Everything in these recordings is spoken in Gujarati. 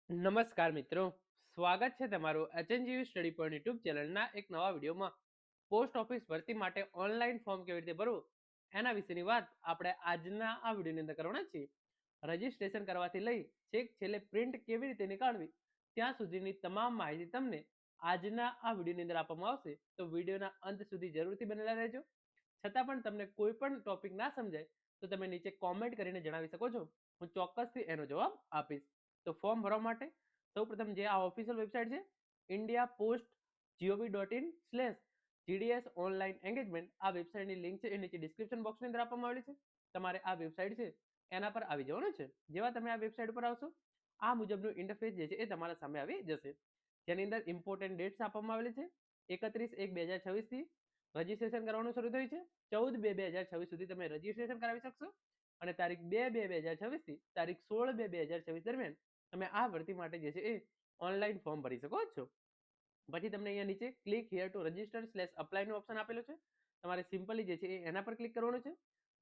નમસ્કાર મિત્રો, સ્વાગત છે તમારું એચએનજીયુ સ્ટડી પોઈન્ટ યુટ્યુબ ચેનલના એક નવા વિડીયોમાં. પોસ્ટ ઓફિસ ભરતી માટે ઓનલાઈન ફોર્મ કેવી રીતે ભરવું એના વિશેની વાત આપણે આજના આ વિડીયોની અંદર કરવાના છીએ. રજીસ્ટ્રેશન કરવાથી લઈ છેક છેલ્લે પ્રિન્ટ કેવી રીતે નીકાળવી ત્યાં સુધીની તમામ માહિતી તમને આજના આ વિડીયોની અંદર આપવામાં આવશે. તો વિડીયોના અંત સુધી જરૂરથી બનેલા રહેજો. છતાં પણ તમને કોઈ પણ ટોપિક ના સમજાય તો તમે નીચે કોમેન્ટ કરીને જણાવી શકો છો. હું ચોક્કસથી એનો જવાબ આપીશ. તો ફોર્મ ભરવા માટે સૌપ્રથમ જે આ ઓફિશિયલ વેબસાઇટ છે india.post.gov.in/gds ઓનલાઈન એંગેજમેન્ટ, આ વેબસાઇટની લિંક છે એ નીચે ડિસ્ક્રિપ્શન બોક્સની અંદર આપવામાં આવેલી છે. તમારે આ વેબસાઇટ છે એના પર આવી જવાનું છે. જેવા તમે આ વેબસાઇટ પર આવશો આ મુજબનું ઇન્ટરફેસ જે છે એ તમારા સામે આવી જશે, જેની અંદર ઇમ્પોર્ટન્ટ ડેટ્સ આપવામાં આવેલી છે. 31/1/2026 થી રજીસ્ટ્રેશન કરવાનું શરૂ થયું છે. 14/2/2026 સુધી તમે રજીસ્ટ્રેશન કરાવી શકશો અને તારીખ 2/2/2026 થી તારીખ 16/2/2026 દરમિયાન તમે આ ભરતી માટે જે છે એ ઓનલાઈન ફોર્મ ભરી શકો છો. પછી તમને અહીંયા નીચે ક્લિક હિયર ટુ રજીસ્ટર/અપ્લાય નું ઓપ્શન આપેલું છે. તમારે સિમ્પલી જે છે એ એના પર ક્લિક કરવાનું છે.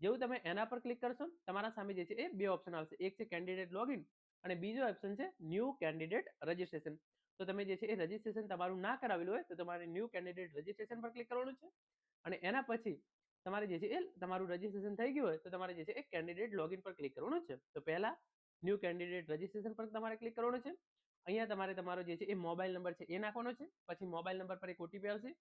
જેવું તમે એના પર ક્લિક કરશો તમારા સામે જે છે એ બે ઓપ્શન આવશે. એક છે કેન્ડિડેટ લોગિન અને બીજો ઓપ્શન છે ન્યૂ કેન્ડિડેટ રજીસ્ટ્રેશન. તો તમે જે છે એ રજીસ્ટ્રેશન તમારું ના કરાવેલું હોય તો તમારે ન્યૂ કેન્ડિડેટ રજીસ્ટ્રેશન પર ક્લિક કરવાનું છે અને એના પછી તમારે જે છે એ તમારું રજીસ્ટ્રેશન થઈ ગયું હોય તો તમારે જે છે એ કેન્ડિડેટ લોગિન પર ક્લિક કરવાનું છે. તો પહેલા ન્યૂ કેન્ડિડેટ રજીસ્ટ્રેશન પર તમારે ક્લિક કરવાનું છે. અહીંયા તમારે તમારો જે છે એ મોબાઈલ નંબર છે એ નાખવાનો છે. પછી મોબાઈલ નંબર પર એક ઓટીપી આવશે,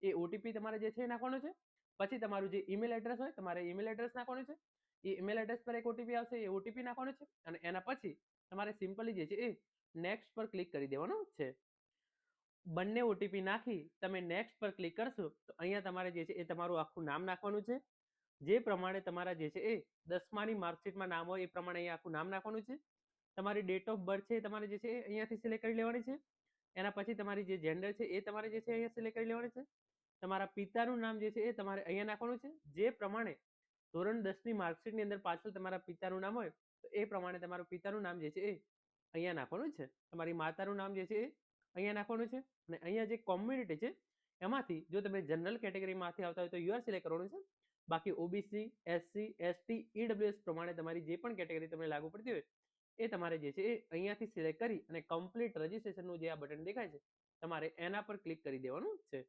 એ ઓટીપી તમારે જે છે એ નાખવાનો છે. પછી તમારું જે ઈમેલ એડ્રેસ હોય તમારે ઈમેલ એડ્રેસ નાખવાનું છે. એ ઈમેલ એડ્રેસ પર એક ઓટીપી આવશે, એ ઓટીપી નાખવાનો છે અને એના પછી તમારે સિમ્પલી જે છે એ નેક્સ્ટ પર ક્લિક કરી દેવાનું છે. બંને ઓટીપી નાખી તમે નેક્સ્ટ પર ક્લિક કરશો તો અહીંયા તમારે જે છે એ તમારું આખું નામ નાખવાનું છે. જે પ્રમાણે તમારા જે છે એ 10માની માર્કશીટમાં નામ હોય એ પ્રમાણે અહીંયા આખું નામ નાખવાનું છે. તમારી ડેટ ઓફ બર્થ છે તમારે જે છે એ અહીંયાથી સિલેક્ટ કરી લેવાની છે. એના પછી તમારી જે જેન્ડર છે એ તમારે જે છે અહીંયા સિલેક્ટ કરી લેવાની છે. તમારા પિતાનું નામ જે છે એ તમારે અહીંયા નાખવાનું છે. જે પ્રમાણે ધોરણ 10ની માર્કશીટની અંદર પાછળ તમારા પિતાનું નામ હોય તો એ પ્રમાણે તમારું પિતાનું નામ જે છે એ અહીંયા નાખવાનું છે. તમારી માતાનું નામ જે છે એ અહીંયા નાખવાનું છે અને અહીંયા જે કોમ્યુનિટી છે એમાંથી જો તમે જનરલ કેટેગરીમાંથી આવતા હોય તો યુઆર સિલેક્ટ કરવાનું છે. બાકી ઓબીસી, એસસી, એસટી, ઈડબ્લ્યુએસ પ્રમાણે તમારી જે પણ કેટેગરી તમને લાગુ પડતી હોય એ તમારે જે છે એ અહીંયાથી સિલેક્ટ કરી અને કમ્પ્લીટ રજીસ્ટ્રેશનનું જે આ બટન દેખાય છે તમારે એના પર ક્લિક કરી દેવાનું છે.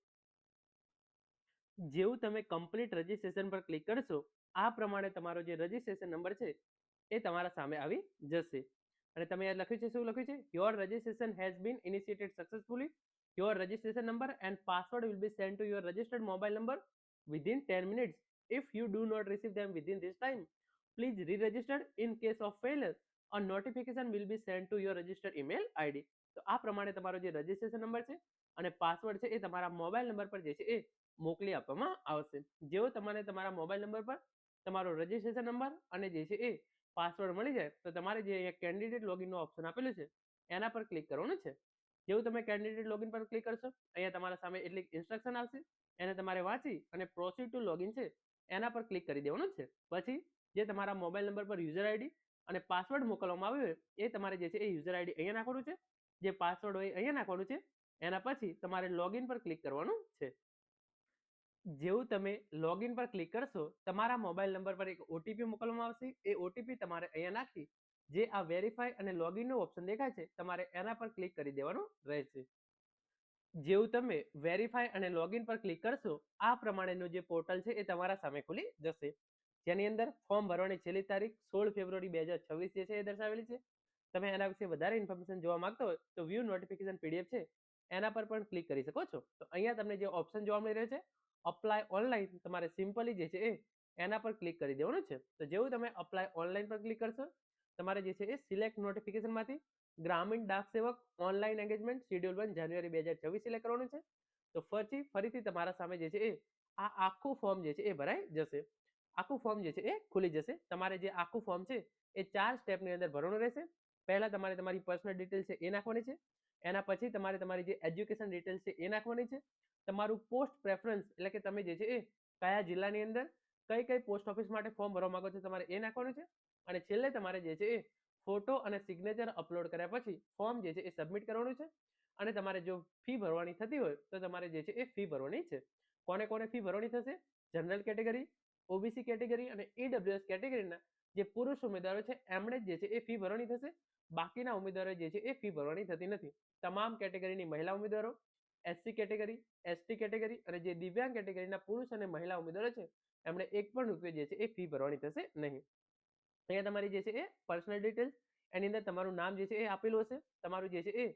જેવું તમે કમ્પ્લીટ રજીસ્ટ્રેશન પર ક્લિક કરશો આ પ્રમાણે તમારો જે રજીસ્ટ્રેશન નંબર છે એ તમારા સામે આવી જશે અને તમે અહીંયા લખ્યું છે, શું લખ્યું છે? Your registration has been initiated successfully. Your registration number and password will be sent to your registered mobile number within 10 minutes. If you do not receive them within this time, please re-register. In case of failure, a notification will be sent to your registered email ID. તો આ પ્રમાણે તમારો જે રજીસ્ટ્રેશન નંબર છે અને પાસવર્ડ છે એ તમારા મોબાઈલ નંબર પર જે છે એ મોકલી આપવામાં આવશે. જેવો તમારે તમારા મોબાઈલ નંબર પર તમારો રજીસ્ટ્રેશન નંબર અને જે છે એ પાસવર્ડ મળી જાય તો તમારે જે અહીંયા કેન્ડિડેટ લોગિનનો ઓપ્શન આપેલું છે એના પર ક્લિક કરવાનું છે. જેવું તમે કેન્ડિડેટ લોગિન પર ક્લિક કરશો અહીંયા તમારા સામે એટલી ઇન્સ્ટ્રક્શન આવશે, એને તમારે વાંચી અને પ્રોસીડ ટુ લોગિન છે એના પર ક્લિક કરી દેવાનું છે. પછી જે તમારા મોબાઈલ નંબર પર યુઝર આઈડી અને પાસવર્ડ મોકલવામાં આવ્યો હોય એ તમારે જે છે એ યુઝર આઈડી અહીંયા નાખવાનું છે, જે પાસવર્ડ હોય અહીંયા નાખવાનું છે. એના પછી તમારે લોગિન પર ક્લિક કરવાનું છે. જેવું તમે લોગિન પર ક્લિક કરશો તમારા મોબાઈલ નંબર પર એક ઓટીપી મોકલવામાં આવશે. એ ઓટીપી તમારે અહીંયા નાખી જે આ વેરીફાઈ અને લોગિનનો ઓપ્શન દેખાય છે તમારે એના પર ક્લિક કરી દેવાનું રહેશે. જેવું તમે વેરીફાઈ અને લોગિન પર ક્લિક કરશો આ પ્રમાણેનું જે પોર્ટલ છે એ તમારા સામે ખુલી જશે, જેની અંદર ફોર્મ ભરવાની છેલ્લી તારીખ 16 ફેબ્રુઆરી 2026 જે છે એ દર્શાવેલી છે. તમે એના વિશે વધારે ઇન્ફોર્મેશન જોવા માંગતા હોય તો વ્યૂ નોટિફિકેશન પીડીએફ છે એના પર પણ ક્લિક કરી શકો છો. તો અહીંયા તમને જે ઓપ્શન જોવા મળી રહ્યો છે અપ્લાય ઓનલાઈન, તમારે સિમ્પલી જે છે એ એના પર ક્લિક કરી દેવાનું છે. તો જેવું તમે અપ્લાય ઓનલાઈન પર ક્લિક કરશો તમારે જે છે એ સિલેક્ટ નોટિફિકેશનમાંથી ગ્રામીણ ડાક સેવક ઓનલાઈન એંગેજમેન્ટ શેડ્યુલ 1 જાન્યુઆરી 2026 સિલેક્ટ કરવાનું છે. તો ફરીથી તમારા સામે જે છે એ આ આખું ફોર્મ જે છે એ ભરાઈ જશે. આખું ફોર્મ જે છે એ ખુલી જશે. તમારે જે આખું ફોર્મ છે એ 4 સ્ટેપની અંદર ભરવાનું રહેશે. પહેલા તમારે તમારી પર્સનલ ડિટેલ છે એ નાખવાની છે. એના પછી તમારે તમારી જે એજ્યુકેશન ડિટેલ છે એ નાખવાની છે. તમારું પોસ્ટ પ્રેફરન્સ એટલે કે તમે જે છે એ કયા જિલ્લાની અંદર કઈ પોસ્ટ ઓફિસ માટે ફોર્મ ભરવા માંગો છો તમારે એ નાખવાનું છે. અને છેલ્લે તમારે જે છે એ ફોટો અને સિગ્નેચર અપલોડ કર્યા પછી ફોર્મ જે છે એ સબમિટ કરવાનું છે. અને તમારે જો ફી ભરવાની થતી હોય તો તમારે જે છે એ ફી ભરવાની છે. કોને કોને ફી ભરવાની થશે? જનરલ કેટેગરી, ઓબીસી કેટેગરી અને ઈડબ્લ્યુએસ કેટેગરીના જે પુરુષ ઉમેદવારો છે એમણે જે છે એ ફી ભરવાની થશે. બાકીના ઉમેદવારો જે છે એ ફી ભરવાની થતી નથી. તમામ કેટેગરીની મહિલા ઉમેદવારો, એસસી કેટેગરી, એસટી કેટેગરી અને જે દિવ્યાંગ કેટેગરીના પુરુષ અને મહિલા ઉમેદવારો છે એમણે એક પણ રૂપિયો જે છે એ ફી ભરવાની થશે નહીં. અહીંયા તમારી જે છે એ પર્સનલ ડિટેલ્સ, એની અંદર તમારું નામ જે છે એ આપેલું હશે, તમારું જે છે એ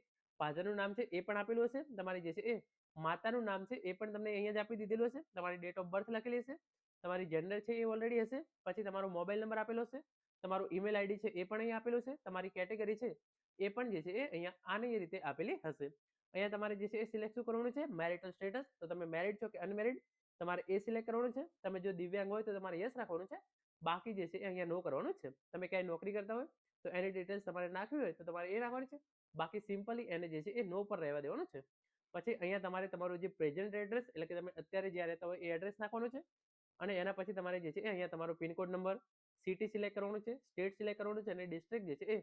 ફાધરનું નામ છે એ પણ આપેલું હશે, તમારી જે છે એ માતાનું નામ છે એ પણ તમને અહીંયા જ આપી દીધેલું હશે, તમારી ડેટ ઓફ બર્થ લખેલી હશે, તમારી જેન્ડર છે એ ઓલરેડી હશે, પછી તમારો મોબાઈલ નંબર આપેલો હશે, તમારું ઈમેલ આઈડી છે એ પણ અહીંયા આપેલું છે, તમારી કેટેગરી છે એ પણ જે છે એ અહીંયા આની રીતે આપેલી હશે. અહીંયા તમારે જે છે એ સિલેક્ટ શું કરવાનું છે, મેરિટલ સ્ટેટસ, તો તમે મેરિડ છો કે અનમેરિડ તમારે એ સિલેક્ટ કરવાનું છે. તમે જો દિવ્યાંગ હોય તો તમારે યસ રાખવાનું છે, બાકી જે છે એ અહીંયા નો કરવાનું છે. તમે ક્યાંય નોકરી કરતા હોય તો એની ડિટેલ્સ તમારે નાખવી હોય તો તમારે એ નાખવાની છે, બાકી સિમ્પલી એને જે છે એ નો પર રહેવા દેવાનું છે. પછી અહીંયા તમારે તમારું જે પ્રેઝન્ટ એડ્રેસ એટલે કે તમે અત્યારે જ્યાં રહેતા હોય એ એડ્રેસ નાખવાનું છે, અને એના પછી તમારે જે છે એ અહીંયા તમારો પિનકોડ નંબર, સિટી સિલેક્ટ કરવાનું છે, સ્ટેટ સિલેક્ટ કરવાનું છે અને ડિસ્ટ્રિક્ટ જે છે એ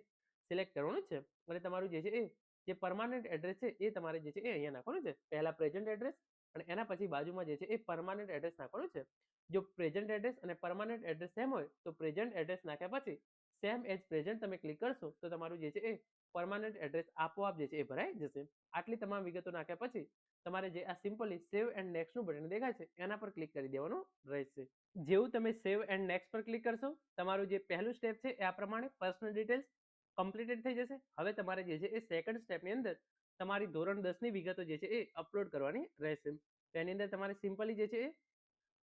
સિલેક્ટ કરવાનું છે. અને તમારું જે છે એ જે પરમાનન્ટ એડ્રેસ છે એ તમારે જે છે એ અહીંયા નાખવાનું છે. પહેલા પ્રેઝન્ટ એડ્રેસ અને એના પછી બાજુમાં જે છે એ પરમાનન્ટ એડ્રેસ નાખવાનું છે. જો પ્રેઝન્ટ એડ્રેસ અને પરમાનન્ટ એડ્રેસ સેમ હોય તો પ્રેઝન્ટ એડ્રેસ નાખ્યા પછી સેમ એઝ પ્રેઝન્ટ તમે ક્લિક કરશો તો તમારું જે છે એ પરમાનન્ટ એડ્રેસ આપોઆપ જે છે એ ભરાઈ જશે. આટલી તમામ વિગતો નાખ્યા પછી તમારે જે આ સિમ્પલી સેવ એન્ડ નેક્સ્ટનું બટન દેખાય છે એના પર ક્લિક કરી દેવાનું રહેશે. જેવું તમે સેવ એન્ડ નેક્સ્ટ પર ક્લિક કરશો તમારું જે પહેલું સ્ટેપ છે એ આ પ્રમાણે પર્સનલ ડિટેલ્સ કમ્પ્લીટેડ થઈ જશે. હવે તમારે જે છે એ સેકન્ડ સ્ટેપની અંદર તમારી ધોરણ 10ની વિગતો જે છે એ અપલોડ કરવાની રહેશે. તો એની અંદર તમારે સિમ્પલી જે છે એ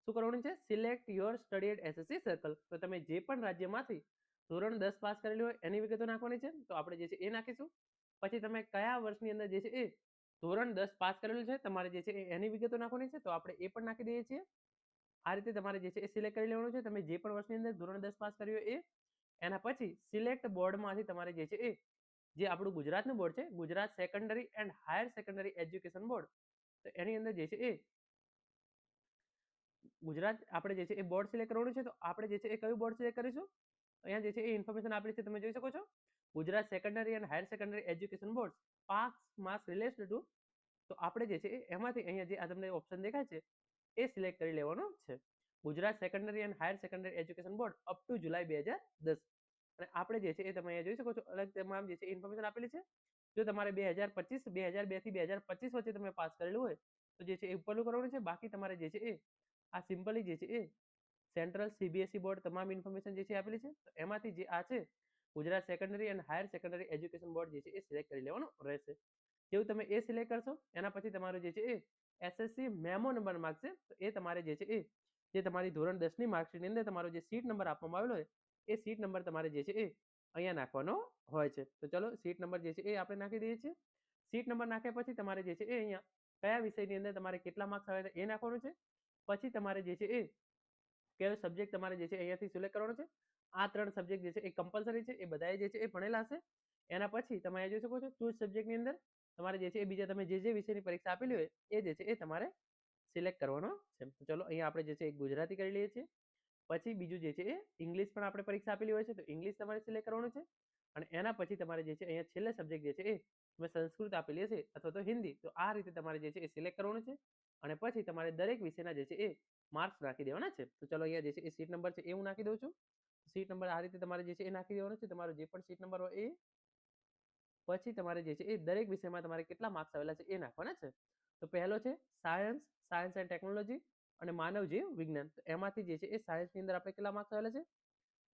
શું કરવાનું છે, select your studied SSC circle. તો તમે જે પણ રાજ્યમાંથી ધોરણ 10 પાસ કરેલી હોય એની વિગતો નાખવાની છે, તો આપણે જે છે એ નાખીશું. પછી તમે કયા વર્ષની અંદર જે છે એ ધોરણ 10 પાસ કરેલું છે તમારે જે છે એની વિગતો નાખવાની છે, તો આપણે એ પણ નાખી દઈએ છીએ. આ રીતે તમારે જે છે એ સિલેક્ટ કરી લેવાનું છે તમે જે પણ વર્ષની અંદર ધોરણ 10 પાસ કર્યું હોય એ. એના પછી સિલેક્ટ બોર્ડમાંથી તમારે જે છે એ જે આપણું ગુજરાતનું બોર્ડ છે, Gujarat secondary and higher secondary education board, તો એની અંદર જે છે એ ગુજરાત આપણે જે છે એ બોર્ડ સિલેક્ટ કરવાનું છે. તો આપણે જે છે એ કયું બોર્ડ સિલેક્ટ કરીશું, અહીંયા જે છે એ ઇન્ફોર્મેશન આપેલી છે તમે જોઈ શકો છો, Gujarat secondary and higher secondary education board marks related to. તો આપણે જે છે એ એમાંથી અહીંયા જે આ તમને ઓપ્શન દેખાય છે એ સિલેક્ટ કરી લેવાનો છે, Gujarat secondary and higher secondary education board up to July 2010. અને આપણે જે છે એ તમે અહીંયા જોઈ શકો છો અલગ તમામ જે છે ઇન્ફોર્મેશન આપેલી છે. જો તમારે 2025 2002 થી 2025 વચ્ચે તમે પાસ કરેલું હોય તો જે છે એ ઉપરનું કરવાનું છે. બાકી તમારે જે છે એ આ સિમ્પલી જે છે એ સેન્ટ્રલ સીબીએસઈ બોર્ડ તમામ ઇન્ફોર્મેશન જે છે આપેલી છે, તો એમાંથી જે આ છે Gujarat secondary and higher secondary education board જે છે એ સિલેક્ટ કરી લેવાનું રહેશે. જેવું તમે એ સિલેક્ટ કરશો એના પછી તમારું જે છે એ એસએસસી મેમો નંબર માંગશે, તો એ તમારે જે છે એ જે તમારી ધોરણ 10ની માર્કશીટની અંદર તમારો જે સીટ નંબર આપવામાં આવેલો હોય એ સીટ નંબર તમારે જે છે એ અહીંયા નાખવાનો હોય છે. તો ચલો સીટ નંબર જે છે એ આપણે નાખી દઈએ છીએ. સીટ નંબર નાખ્યા પછી તમારે જે છે એ અહીંયા કયા વિષયની અંદર તમારે કેટલા માર્ક્સ આવે એ નાખવાનું છે. પછી તમારે જે છે એ કયો સબ્જેક્ટ તમારે જે છે અહીંયાથી સિલેક્ટ કરવાનો છે. આ 3 સબ્જેક્ટ જે છે એ કમ્પલસરી છે, એ બધાએ જે છે એ ભણેલા હશે. એના પછી તમે અહીંયા જોઈ શકો છો ચૂઝ સબ્જેક્ટની અંદર તમારે જે છે એ બીજા તમે જે વિષયની પરીક્ષા આપેલી હોય એ જે છે એ તમારે સિલેક્ટ કરવાનો છે. તો ચલો અહીંયા આપણે જે છે એ ગુજરાતી કરી લઈએ છીએ. પછી બીજું જે છે એ ઇંગ્લિશ પણ આપણે પરીક્ષા આપેલી હોય છે તો ઇંગ્લિશ તમારે સિલેક્ટ કરવાનું છે. અને એના પછી તમારે જે છે અહીંયા છેલ્લે સબ્જેક્ટ જે છે એ તમે સંસ્કૃત આપેલી હશે અથવા તો હિન્દી, તો આ રીતે તમારે જે છે એ સિલેક્ટ કરવાનું છે. અને પછી તમારે દરેક વિષયના જે છે એ માર્ક્સ નાખી દેવાના છે. તો ચલો અહીંયા જે છે એ સીટ નંબર છે એ હું નાખી દઉં છું. સીટ નંબર આ રીતે તમારે જે છે એ નાખી દેવાનો છે, તમારો જે પણ સીટ નંબર હોય એ. પછી તમારે જે છે એ દરેક વિષયમાં તમારે કેટલા માર્ક્સ આવેલા છે એ નાખવાના છે. તો પહેલો છે સાયન્સ એન્ડ ટેકનોલોજી અને માનવ જીવ વિજ્ઞાન. તો એમાંથી જે છે એ સાયન્સની અંદર આપણે કેટલા માર્ક્સ આવેલા છે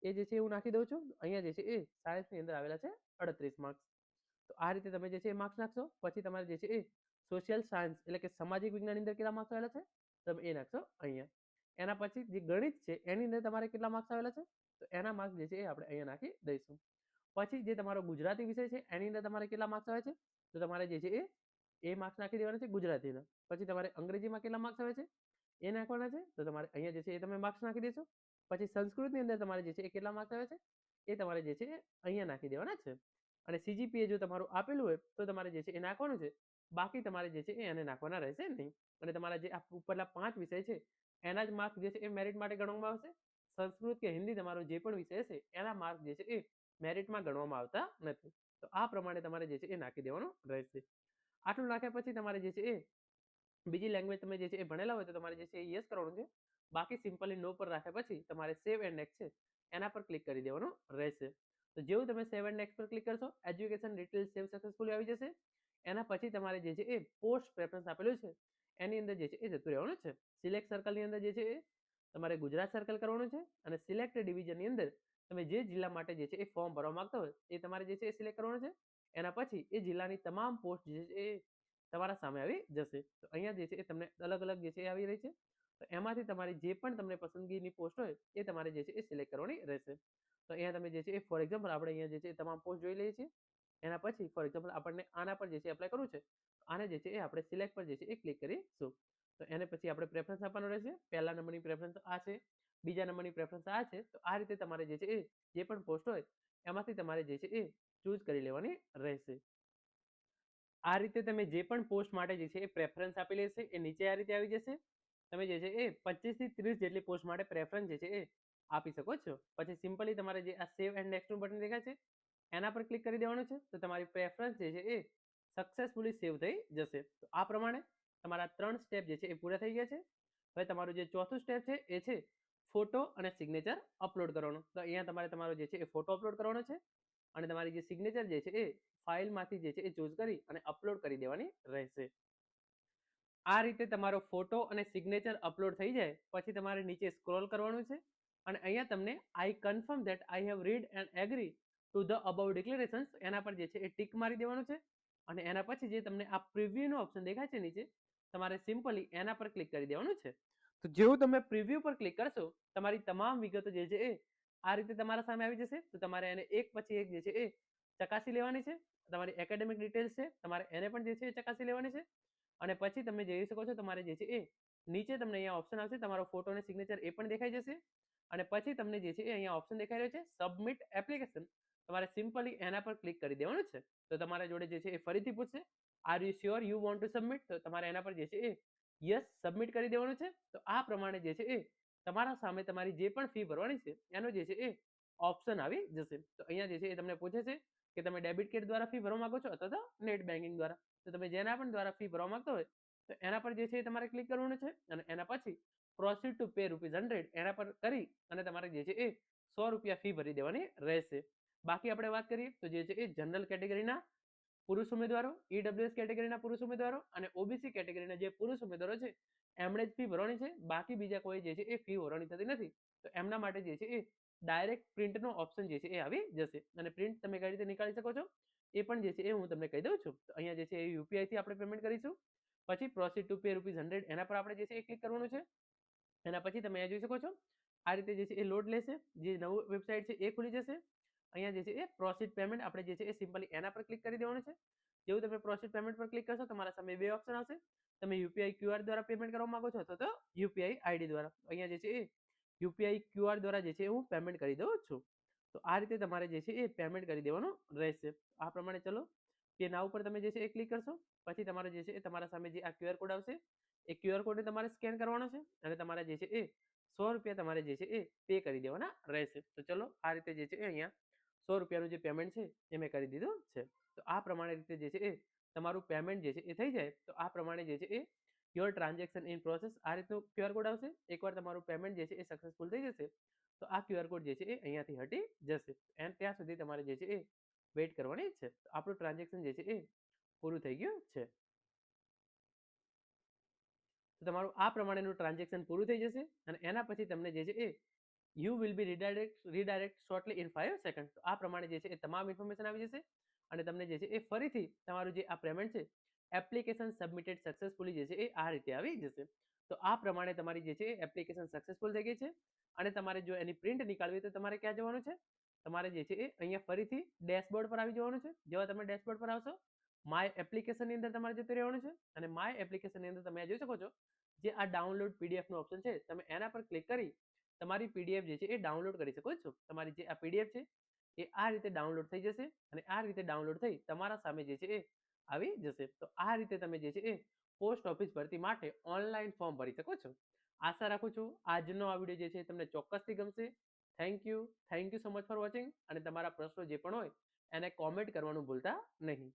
એ જે છે હું નાખી દઉં છું. અહીંયા જે છે એ સાયન્સની અંદર આવેલા છે 38 માર્ક્સ. તો આ રીતે તમે જે છે એ માર્ક્સ નાખશો. પછી તમારે જે છે એ સોશિયલ સાયન્સ એટલે કે સામાજિક વિજ્ઞાનની અંદર કેટલા માર્ક્સ આવેલા છે તમે એ નાખશો અહીંયા. એના પછી જે ગણિત છે એની અંદર તમારે કેટલા માર્ક્સ આવેલા છે તો એના માર્ક્સ જે છે એ આપણે અહીંયા નાખી દઈશું. પછી જે તમારો ગુજરાતી વિષય છે એની અંદર તમારે કેટલા માર્ક્સ આવે છે તો તમારે જે છે એ માર્ક્સ નાખી દેવાના છે ગુજરાતીના. પછી તમારે અંગ્રેજીમાં કેટલા માર્ક્સ આવે છે એ નાખવાના છે, તો તમારે અહીંયા જે છે એ તમે માર્ક્સ નાખી દેશો. પછી સંસ્કૃતની અંદર તમારે જે છે એ કેટલા માર્ક્સ આવે છે એ તમારે જે છે એ અહીંયા નાખી દેવાના છે. અને સીજીપીએ જો તમારું આપેલું હોય તો તમારે જે છે એ નાખવાનું છે, બાકી તમારે જે છે એ એને નાખવાના રહેશે નહીં. અને તમારા જે આ ઉપરના 5 વિષય છે એના જ માર્ક્સ જે છે એ મેરિટ માટે ગણવામાં આવશે. સંસ્કૃત કે હિન્દી તમારો જે પણ વિષય છે એના માર્ક્સ જે છે એ મેરિટમાં ગણવામાં આવતા નથી. તો આ પ્રમાણે તમારે જે છે એ નાખી દેવાનું રહેશે. આટલું નાખ્યા પછી તમારે જે છે એ બીજી લેંગ્વેજ તમે જે છે એ ભણેલા હોય તો તમારે જે છે એ યસ કરવાનું છે. બાકી સિમ્પલી નો પર રાખ્યા પછી તમારે સેવ એન્ડ નેક્સ્ટ છે એના પર ક્લિક કરી દેવાનું રહેશે. તો જેવું તમે સેવ એન્ડ નેક્સ્ટ પર ક્લિક કરશો, એજ્યુકેશન ડિટેલ્સ સેવ સક્સેસફુલી આવી જશે. એના પછી તમારે જે છે એ પોસ્ટ પ્રેફરન્સ આપેલું છે એની અંદર જે છે એ જતું રહેવાનું છે. સિલેક્ટ સર્કલની અંદર જે છે એ તમારે ગુજરાત સર્કલ કરવાનું છે અને સિલેક્ટ ડિવિઝનની અંદર તમે જે જિલ્લા માટે જે છે એ ફોર્મ ભરવા માંગતા હોય એ તમારે જે છે એ સિલેક્ટ કરવાનું છે. એના પછી એ જિલ્લાની તમામ પોસ્ટ જે છે એ તમારા સામે આવી જશે. તો અહીંયા જે છે એ તમને અલગ અલગ જે છે એ આવી રહી છે. તો એમાંથી તમારી જે પણ તમને પસંદગીની પોસ્ટ હોય એ તમારે જે છે એ સિલેક્ટ કરવાની રહેશે. તો અહીંયા તમે જે છે એ ફોર એક્ઝામ્પલ આપણે અહીંયા જે છે એ તમામ પોસ્ટ જોઈ લઈએ છીએ. એના પછી ફોર એક્ઝામ્પલ આપણને આના પર જે છે એપ્લાય કરવું છે, આને જે છે એ આપણે સિલેક્ટ પર જે છે એ ક્લિક કરીશું. તો એને પછી આપણે પ્રેફરન્સ આપવાનો રહેશે. પહેલા નંબરની પ્રેફરન્સ આ છે, બીજા નંબરની પ્રેફરન્સ આ છે. તો આ રીતે તમારે જે છે એ જે પણ પોસ્ટ હોય એમાંથી તમારે જે છે એ ચૂઝ કરી લેવાની રહેશે. આ રીતે તમે જે પણ પોસ્ટ માટે જે છે એ પ્રેફરન્સ આપી લેશે એ નીચે આ રીતે આવી જશે. તમે જે છે એ 25 થી 30 જેટલી પોસ્ટ માટે પ્રેફરન્સ જે છે એ આપી શકો છો. પછી સિમ્પલી તમારે જે આ સેવ એન્ડ નેક્સ્ટનું બટન દેખાય છે એના પર ક્લિક કરી દેવાનું છે. તો તમારી પ્રેફરન્સ જે છે એ સક્સેસફુલી સેવ થઈ જશે. તો આ પ્રમાણે તમારા 3 સ્ટેપ જે છે એ પૂરા થઈ ગયા છે. હવે તમારું જે ચોથું સ્ટેપ છે એ છે ફોટો અને સિગ્નેચર અપલોડ કરવાનો. તો અહીંયા તમારે તમારો જે છે એ ફોટો અપલોડ કરવાનો છે અને તમારી જે સિગ્નેચર જે છે એ ફાઇલમાંથી જે છે એ ચૂઝ કરી અને અપલોડ કરી દેવાની રહેશે. આ રીતે તમારો ફોટો અને સિગ્નેચર અપલોડ થઈ જાય પછી તમારે નીચે સ્ક્રોલ કરવાનું છે અને અહીંયા તમને I confirm that I have read and agree to the about declarations એના પર જે છે એ ટીક મારી દેવાનું છે. અને એના પછી જે તમને આ પ્રિવ્યુનો ઓપ્શન દેખાય છે નીચે, તમારે સિમ્પલી એના પર ક્લિક કરી દેવાનું છે. તો જેવું તમે પ્રિવ્યુ પર ક્લિક કરશો તમારી તમામ વિગતો જે છે એ આ રીતે તમારા સામે આવી જશે. તો તમારે એને એક પછી એક જે છે એ ચકાસી લેવાની છે. તમારી એકેડેમિક ડિટેલ્સ છે તમારે એને પણ જે છે એ ચકાસી લેવાની છે. અને પછી તમે જોઈ શકો છો તમારે જે છે એ નીચે તમને અહીંયા ઓપ્શન આવશે, તમારો ફોટો અને સિગ્નેચર એ પણ દેખાઈ જશે. અને પછી તમને જે છે એ અહીંયા ઓપ્શન દેખાઈ રહ્યો છે સબમિટ એપ્લિકેશન. તમારે સિમ્પલી એના પર ક્લિક કરી દેવાનું છે. તો તમારા જોડે જે છે એ ફરીથી પૂછશે are you sure you want to submit. તો તમારે એના પર જે છે એ યસ સબમિટ કરી દેવાનું છે. તો આ પ્રમાણે જે છે એ તમારા સામે તમારી જે પણ ફી ભરવાની છે એનો જે છે એ ઓપ્શન આવી જશે. તો અહીંયા જે છે એ તમને પૂછે છે કે તમે ડેબિટ કાર્ડ દ્વારા ફી ભરવા માંગો છો અથવા તો નેટ બેન્કિંગ દ્વારા. તો તમે જેના પણ દ્વારા ફી ભરવા માંગતો હોય તો એના પર જે છે એ તમારે ક્લિક કરવાનું છે અને એના પછી પ્રોસીડ ટુ પે ₹100 એના પર કરી અને તમારે જે છે એ ₹100 ફી ભરી દેવાની રહેશે. બાકી આપણે વાત કરીએ તો જે છે એ જનરલ કેટેગરીના પુરુષ ઉમેદવારો, ઈડબ્લ્યુએસ કેટેગરીના પુરુષ ઉમેદવારો અને ઓબીસી કેટેગરીના જે પુરુષ ઉમેદવારો છે એમણે જ ફી ભરવાની છે. બાકી બીજા કોઈ જે છે એ ફી ભરવાની થતી નથી. તો એમના માટે જે છે એ ડાયરેક્ટ પ્રિન્ટનો ઓપ્શન જે છે એ આવી જશે. અને પ્રિન્ટ તમે કઈ રીતે નીકાળી શકો છો એ પણ જે છે એ હું તમને કહી દઉં છું. તો અહીંયા જે છે એ યુપીઆઈ થી આપણે પેમેન્ટ કરીશું. પછી પ્રોસીડ ટુ પે ₹100 એના પર આપણે જે છે એ ક્લિક કરવાનું છે. એના પછી તમે અહીંયા જોઈ શકો છો આ રીતે જે છે એ લોડ લેશે. જે નવું વેબસાઇટ છે એ ખુલી જશે. અહીંયા જે છે એ પ્રોસીડ પેમેન્ટ આપણે જે છે એ સિમ્પલી એના પર ક્લિક કરી દેવાનું છે. જેવું તમે પ્રોસીડ પેમેન્ટ પર ક્લિક કરશો તમારા સામે બે ઓપ્શન આવશે. તમે યુપીઆઈ ક્યુઆર દ્વારા પેમેન્ટ કરવા માંગો છો અથવા તો યુપીઆઈ આઈડી દ્વારા. અહીંયા જે છે એ યુપીઆઈ ક્યુઆર દ્વારા જે છે હું પેમેન્ટ કરી દઉં છું. તો આ રીતે તમારે જે છે એ પેમેન્ટ કરી દેવાનું રહેશે. આ પ્રમાણે ચલો કે ના ઉપર તમે જે છે એ ક્લિક કરશો પછી તમારે જે છે એ તમારા સામે જે આ ક્યુઆર કોડ આવશે એ ક્યુઆર કોડને તમારે સ્કેન કરવાનો છે અને તમારે જે છે એ ₹100 તમારે જે છે એ પે કરી દેવાના રહેશે. તો ચલો આ રીતે જે છે એ અહીંયા ₹100 જે પેમેન્ટ છે એ મેં કરી દીધું છે. તો આ પ્રમાણે રીતે જે છે એ તમારું પેમેન્ટ જે છે એ થઈ જાય તો આ પ્રમાણે જે છે એ યોર ટ્રાન્ઝેક્શન ઇન પ્રોસેસ આ રીતનું ક્યુઆર કોડ આવશે. એકવાર તમારું પેમેન્ટ જે છે એ સક્સેસફુલ થઈ જશે તો આ ક્યુઆર કોડ જે છે એ અહીંયાથી હટી જશે. એન્ડ ત્યાં સુધી તમારે જે છે એ વેઇટ કરવાની છે. તો આપણું ટ્રાન્ઝેક્શન જે છે એ પૂરું થઈ ગયું છે. તો તમારું આ પ્રમાણેનું ટ્રાન્ઝેક્શન પૂરું થઈ જશે અને એના પછી તમને જે છે એ you will be redirected shortly in 5 second. તો આ પ્રમાણે જે છે એ તમામ ઇન્ફોર્મેશન આવી જશે અને તમને જે છે એ ફરીથી તમારું જે આ પેમેન્ટ છે એપ્લિકેશન સબમિટેડ સક્સેસફુલી જે છે એ આ રીતે આવી જશે. તો આ પ્રમાણે તમારી જે છે એ એપ્લિકેશન સક્સેસફુલ થઈ ગઈ છે. અને તમારે જો એની પ્રિન્ટ નીકાળવી તો તમારે ક્યાં જવાનું છે, તમારે જે છે એ અહીંયા ફરીથી ડેશબોર્ડ પર આવી જવાનું છે. જેવા તમે ડેશબોર્ડ પર આવશો માય એપ્લિકેશનની અંદર તમારે જતું રહેવાનું છે અને માય એપ્લિકેશનની અંદર તમે જોઈ શકો છો જે આ ડાઉનલોડ પીડીએફ નો ઓપ્શન છે તમે એના પર ક્લિક કરી તમારી પીડીએફ જે છે એ ડાઉનલોડ કરી શકો છો. તમારી જે આ પીડીએફ છે એ આ રીતે ડાઉનલોડ થઈ જશે અને આ રીતે ડાઉનલોડ થઈ તમારા સામે જે છે એ આવી જશે. તો આ રીતે તમે જે છે એ પોસ્ટ ઓફિસ ભરતી માટે ઓનલાઈન ફોર્મ ભરી શકો છો. આશા રાખું છું આજનો આ વિડીયો જે છે તમને ચોક્કસથી ગમશે. Thank you so much for watching અને તમારા પ્રશ્નો જે પણ હોય એને કોમેન્ટ કરવાનું ભૂલતા નહીં.